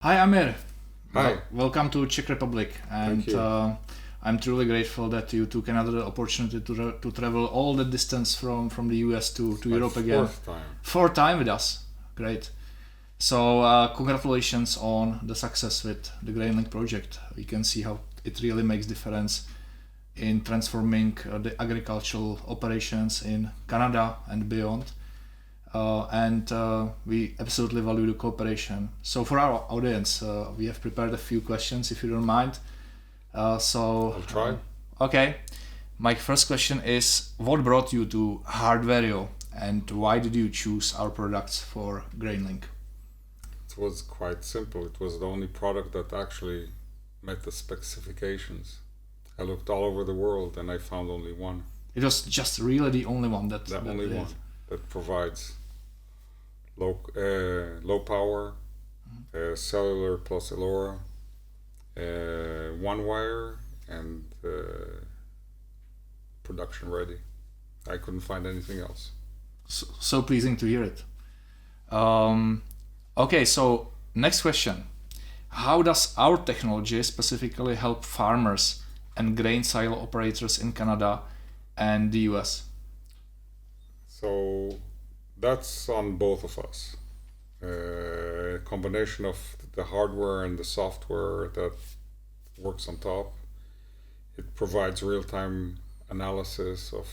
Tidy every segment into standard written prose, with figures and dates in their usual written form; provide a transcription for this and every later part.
Hi Amir. Hi. Welcome to Czech Republic, Thank and you. I'm truly grateful that you took another opportunity to travel all the distance from the US to My Europe again. fourth time. Fourth time with us. Great. So congratulations on the success with the GrainLink project. We can see how it really makes difference in transforming the agricultural operations in Canada and beyond. And we absolutely value the cooperation. So for our audience, we have prepared a few questions, if you don't mind. I'll try. Okay. My first question is, what brought you to HARDWARIO, and why did you choose our products for GrainLink? It was quite simple. It was the only product that actually met the specifications. I looked all over the world and I found only one. It was just really the only one that Only did. one that provides low power, cellular plus LoRa, one wire, and production ready. I couldn't find anything else. So pleasing to hear it. Okay, so next question. How does our technology specifically help farmers and grain silo operators in Canada and the US? So that's on both of us. A combination of the hardware and the software that works on top. It provides real-time analysis of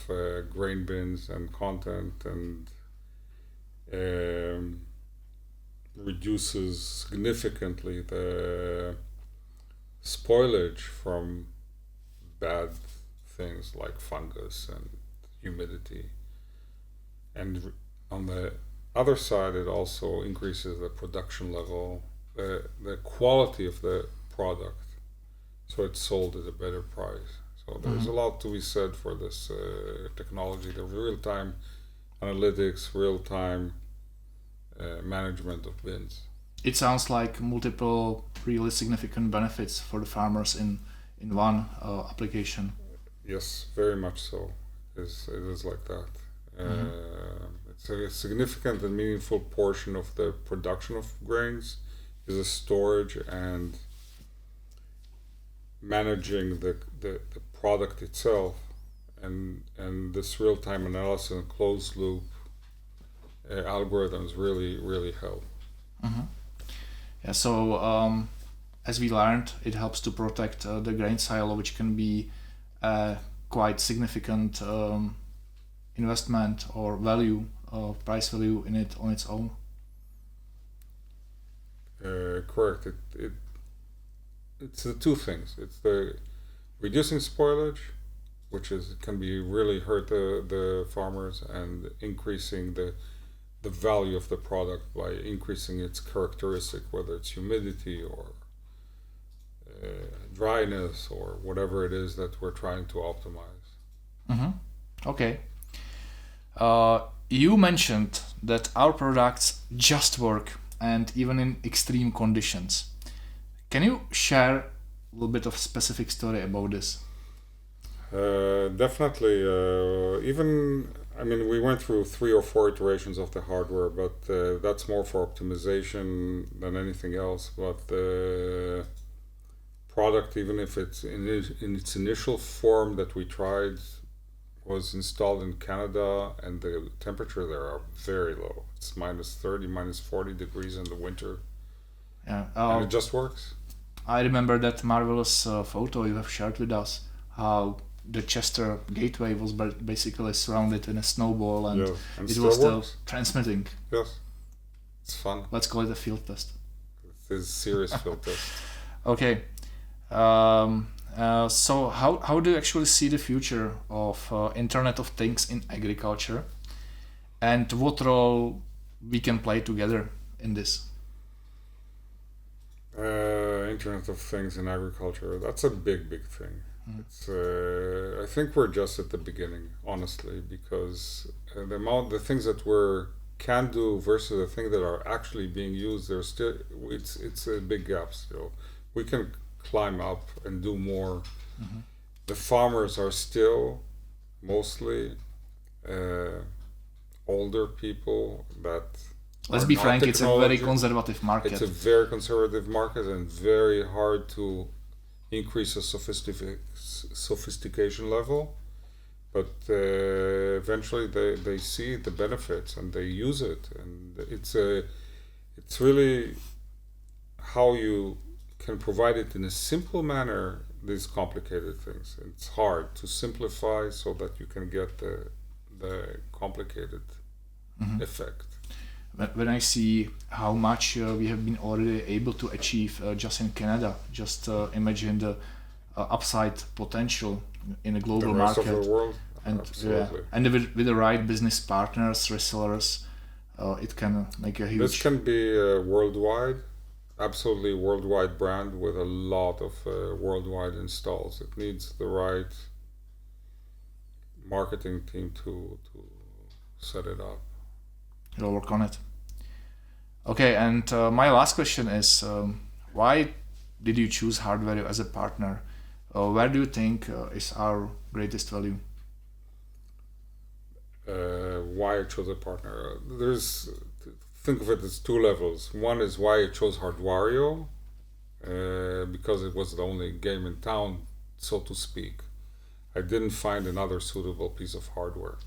grain bins and content, and reduces significantly the spoilage from bad things like fungus and humidity. And on the other side, it also increases the production level, the quality of the product, so it's sold at a better price. So there's a lot to be said for this technology, the real-time analytics, real-time management of bins. It sounds like multiple really significant benefits for the farmers in one application. Yes, very much so. It is like that. It's a significant and meaningful portion of the production of grains is the storage and managing the product itself, and this real-time analysis and closed loop algorithms really help. Yeah, so as we learned, it helps to protect the grain silo, which can be a quite significant investment or value, price value in it on its own. Correct. It's the two things. It's the reducing spoilage, which can be really hurt the farmers, and increasing the value of the product by increasing its characteristic, whether it's humidity or dryness or whatever it is that we're trying to optimize. Okay. You mentioned that our products just work, and even in extreme conditions. Can you share a little bit of specific story about this? Definitely. We went through 3 or 4 iterations of the hardware, but that's more for optimization than anything else. But the product, even if it's in its initial form that we tried, was installed in Canada, and the temperature there are very low. It's -30, -40 degrees in the winter, Yeah. and it just works. I remember that marvelous photo you have shared with us, how the Chester Gateway was basically surrounded in a snowball, and And it was still works. transmitting. Yes, it's fun. Let's call it a field test. It is serious field test. Okay. So how do you actually see the future of Internet of Things in agriculture, and what role we can play together in this? Internet of Things in agriculture, that's a big thing. It's I think we're just at the beginning, honestly, because the things that we can do versus the things that are actually being used, there's still it's a big gap still. We can climb up and do more. The farmers are still mostly older people that Let's are be not frank, it's a very technology. conservative market. It's a very conservative market and very hard to increase the sophistication level. But eventually they see the benefits and they use it, and it's really how you can provide it in a simple manner. These complicated things, it's hard to simplify so that you can get the complicated effect. When I see how much we have been already able to achieve just in Canada, just imagine the upside potential in a global The rest market. of the world, And absolutely. And with the right business partners, resellers, it can make a huge. This can be worldwide, absolutely worldwide brand with a lot of worldwide installs. It needs the right marketing team to set it up. You'll work on it. Okay, and my last question is, why did you choose HARDWARIO as a partner? Where do you think is our greatest value? Why I chose a partner? Think of it as two levels. One is why I chose HARDWARIO, because it was the only game in town, so to speak. I didn't find another suitable piece of hardware.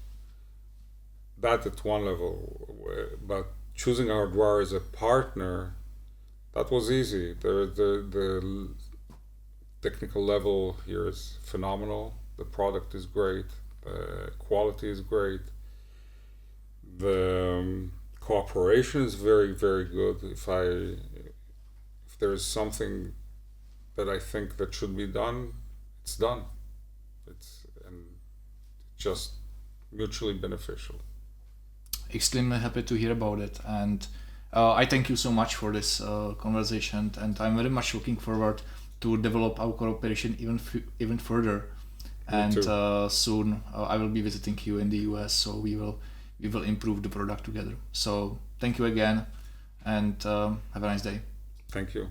That at one level, but choosing HARDWARIO as a partner, that was easy. The technical level here is phenomenal. The product is great. The quality is great. The cooperation is very, very good. If there is something that I think that should be done, it's done. It's just mutually beneficial. Extremely happy to hear about it, and I thank you so much for this conversation, and I'm very much looking forward to develop our cooperation even further. And soon I will be visiting you in the US, so we will improve the product together. So thank you again, and have a nice day. Thank you.